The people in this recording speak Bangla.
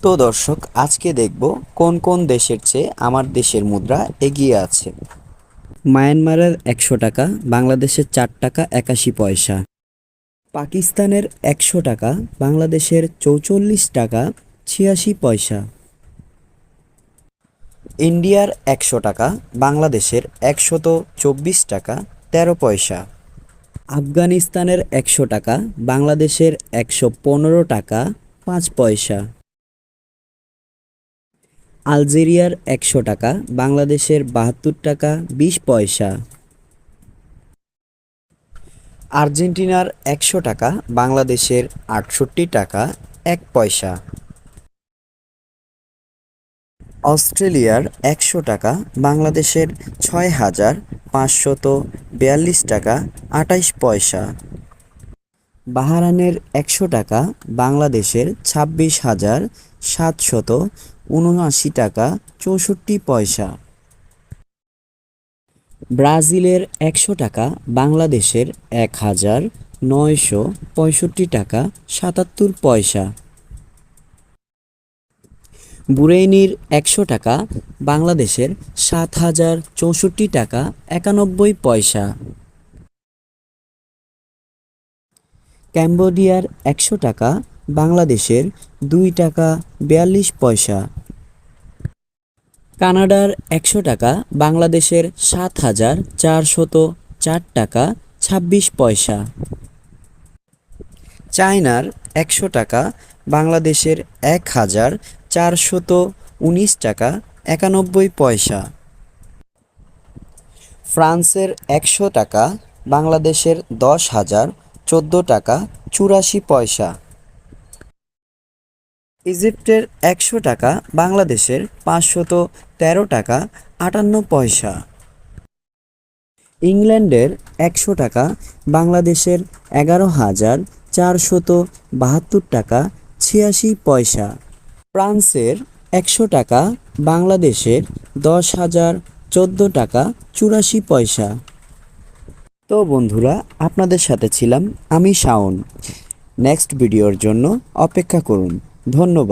তো দর্শক, আজকে দেখব কোন কোন দেশের চেয়ে আমার দেশের মুদ্রা এগিয়ে আছে। মায়ানমারের 100 টাকা বাংলাদেশের 4 টাকা 81 পয়সা। পাকিস্তানের 100 টাকা বাংলাদেশের 44 টাকা 86 পয়সা। ইন্ডিয়ার 100 টাকা বাংলাদেশের 124 টাকা 13 পয়সা। আফগানিস্তানের 100 টাকা বাংলাদেশের 115 টাকা 5 পয়সা। আলজেরিয়ার 100 টাকা বাংলাদেশের 72 টাকা 20 পয়সা। আর্জেন্টিনার 100 টাকা বাংলাদেশের 68 টাকা 1 পয়সা। অস্ট্রেলিয়ার 100 টাকা বাংলাদেশের 6,542 টাকা 28 পয়সা। বাহারানের 100 টাকা বাংলাদেশের 26,779 টাকা 64 পয়সা। ব্রাজিলের 100 টাকা বাংলাদেশের 1,965 টাকা 77 পয়সা। বুরেইনির 100 টাকা বাংলাদেশের 7,064 টাকা 91 পয়সা। ক্যাম্বোডিয়ার 100 টাকা বাংলাদেশের 2 টাকা 42 পয়সা। কানাডার 100 টাকা বাংলাদেশের 7,404 টাকা 26 পয়সা। চায়নার 100 টাকা বাংলাদেশের 1,419 টাকা 91 পয়সা। ফ্রান্সের 100 টাকা বাংলাদেশের 10,014 টাকা 84 পয়সা। ইজিপ্টের 100 টাকা বাংলাদেশের 513 টাকা 58 পয়সা। ইংল্যান্ডের 100 টাকা বাংলাদেশের 11,472 টাকা 86 পয়সা। ফ্রান্সের 100 টাকা বাংলাদেশের 10,014 টাকা 84 পয়সা। তো বন্ধুরা, আপনাদের সাথে ছিলাম আমি শাওন। নেক্সট ভিডিওর জন্য অপেক্ষা করুন। ধন্যবাদ।